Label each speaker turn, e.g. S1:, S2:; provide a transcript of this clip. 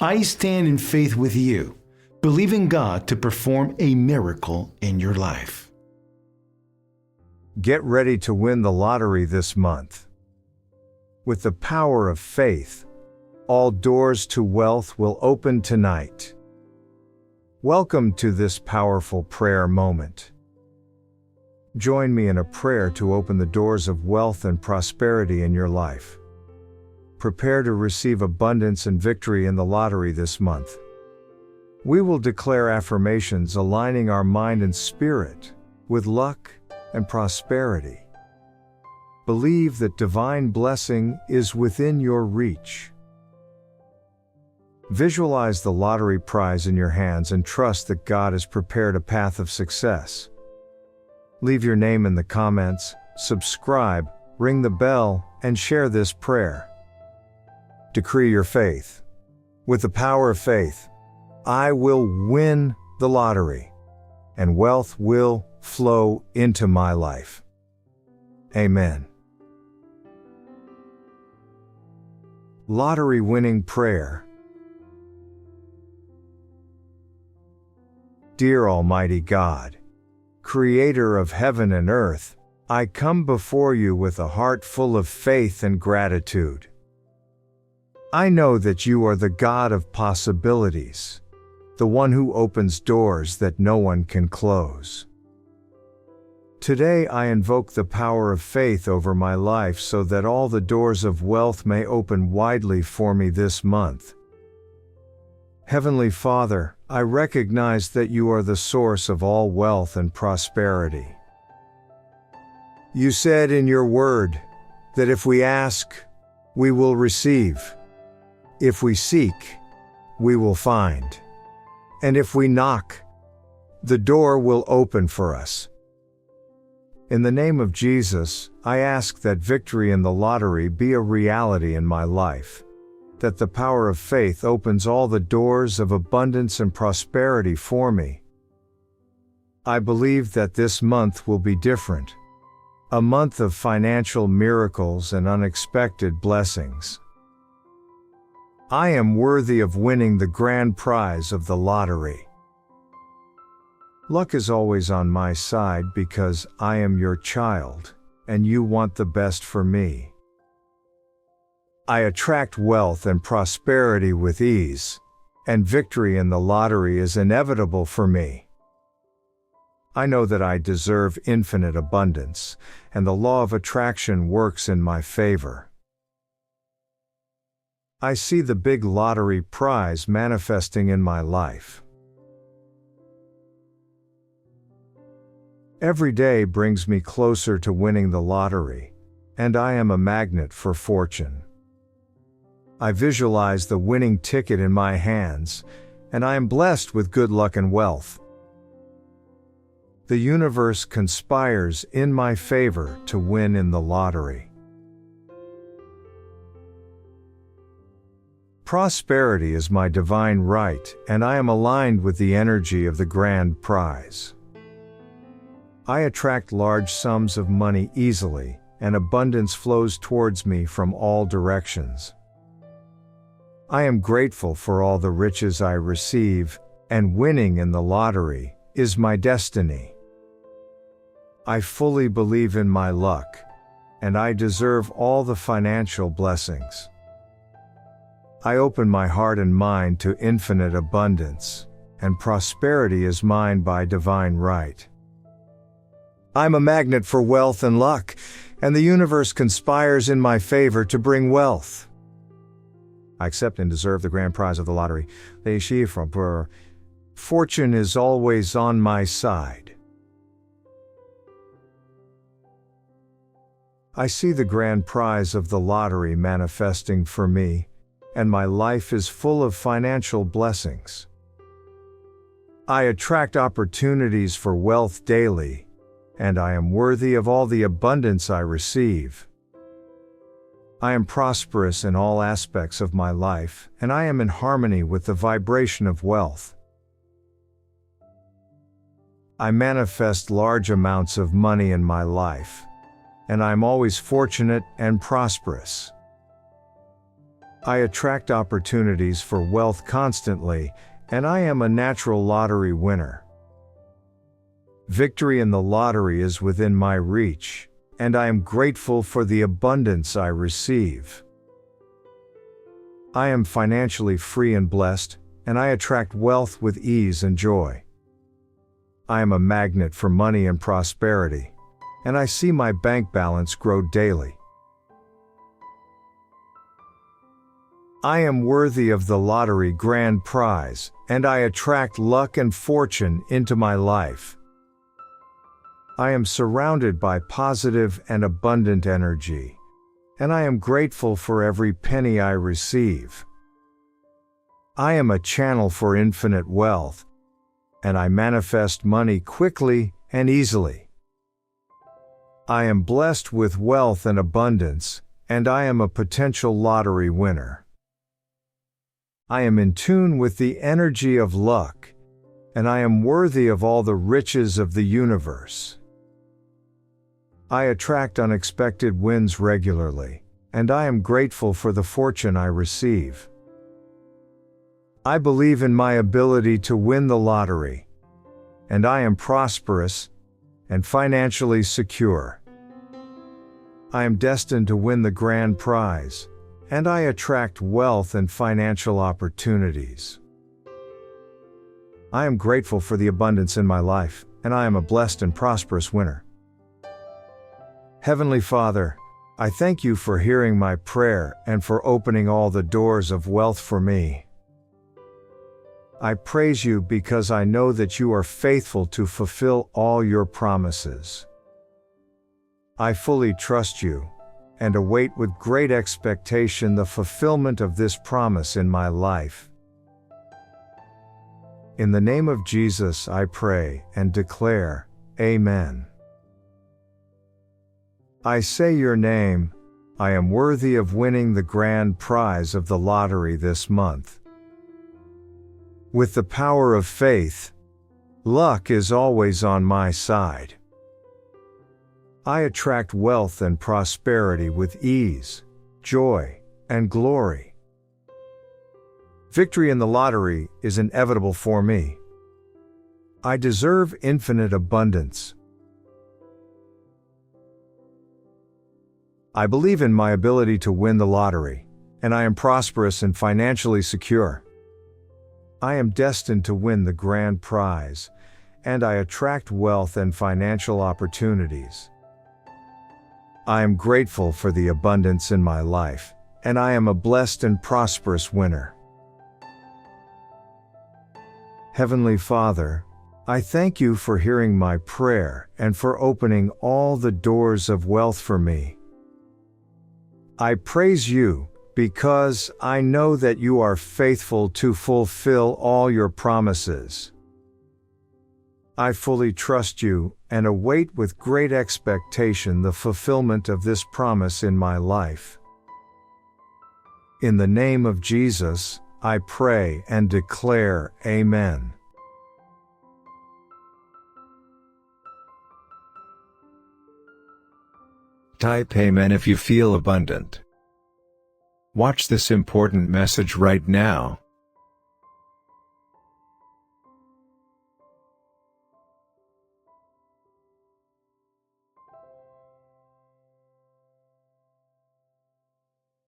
S1: I stand in faith with you, believing God to perform a miracle in your life.
S2: Get ready to win the lottery this month. With the power of faith, all doors to wealth will open tonight. Welcome to this powerful prayer moment. Join me in a prayer to open the doors of wealth and prosperity in your life. Prepare to receive abundance and victory in the lottery this month. We will declare affirmations aligning our mind and spirit with luck and prosperity. Believe that divine blessing is within your reach. Visualize the lottery prize in your hands and trust that God has prepared a path of success. Leave your name in the comments, subscribe, ring the bell, and share this prayer. Decree your faith. With the power of faith, I will win the lottery, and wealth will flow into my life. Amen. Lottery winning prayer. Dear Almighty God, Creator of heaven and earth, I come before you with a heart full of faith and gratitude. I know that you are the God of possibilities, the one who opens doors that no one can close. Today I invoke the power of faith over my life so that all the doors of wealth may open widely for me this month. Heavenly Father, I recognize that you are the source of all wealth and prosperity. You said in your word that if we ask, we will receive. If we seek, we will find. And if we knock, the door will open for us. In the name of Jesus, I ask that victory in the lottery be a reality in my life, that the power of faith opens all the doors of abundance and prosperity for me. I believe that this month will be different, a month of financial miracles and unexpected blessings. I am worthy of winning the grand prize of the lottery. Luck is always on my side because I am your child, and you want the best for me. I attract wealth and prosperity with ease, and victory in the lottery is inevitable for me. I know that I deserve infinite abundance, and the law of attraction works in my favor. I see the big lottery prize manifesting in my life. Every day brings me closer to winning the lottery, and I am a magnet for fortune. I visualize the winning ticket in my hands, and I am blessed with good luck and wealth. The universe conspires in my favor to win in the lottery. Prosperity is my divine right, and I am aligned with the energy of the grand prize. I attract large sums of money easily, and abundance flows towards me from all directions. I am grateful for all the riches I receive, and winning in the lottery is my destiny. I fully believe in my luck, and I deserve all the financial blessings. I open my heart and mind to infinite abundance, and prosperity is mine by divine right. I'm a magnet for wealth and luck, and the universe conspires in my favor to bring wealth. I accept and deserve the grand prize of the lottery. Fortune is always on my side. I see the grand prize of the lottery manifesting for me, and my life is full of financial blessings. I attract opportunities for wealth daily, and I am worthy of all the abundance I receive. I am prosperous in all aspects of my life, and I am in harmony with the vibration of wealth. I manifest large amounts of money in my life, and I'm always fortunate and prosperous. I attract opportunities for wealth constantly, and I am a natural lottery winner. Victory in the lottery is within my reach, and I am grateful for the abundance I receive. I am financially free and blessed, and I attract wealth with ease and joy. I am a magnet for money and prosperity, and I see my bank balance grow daily. I am worthy of the lottery grand prize, and I attract luck and fortune into my life. I am surrounded by positive and abundant energy, and I am grateful for every penny I receive. I am a channel for infinite wealth, and I manifest money quickly and easily. I am blessed with wealth and abundance, and I am a potential lottery winner. I am in tune with the energy of luck, and I am worthy of all the riches of the universe. I attract unexpected wins regularly, and I am grateful for the fortune I receive. I believe in my ability to win the lottery, and I am prosperous and financially secure. I am destined to win the grand prize, and I attract wealth and financial opportunities. I am grateful for the abundance in my life, and I am a blessed and prosperous winner. Heavenly Father, I thank you for hearing my prayer and for opening all the doors of wealth for me. I praise you because I know that you are faithful to fulfill all your promises. I fully trust you and await with great expectation the fulfillment of this promise in my life. In the name of Jesus I pray and declare, Amen. I say your name, I am worthy of winning the grand prize of the lottery this month. With the power of faith, luck is always on my side. I attract wealth and prosperity with ease, joy, and glory. Victory in the lottery is inevitable for me. I deserve infinite abundance. I believe in my ability to win the lottery, and I am prosperous and financially secure. I am destined to win the grand prize, and I attract wealth and financial opportunities. I am grateful for the abundance in my life, and I am a blessed and prosperous winner. Heavenly Father, I thank you for hearing my prayer and for opening all the doors of wealth for me. I praise you because I know that you are faithful to fulfill all your promises. I fully trust you and await with great expectation the fulfillment of this promise in my life. In the name of Jesus, I pray and declare, Amen.
S3: Type Amen if you feel abundant. Watch this important message right now.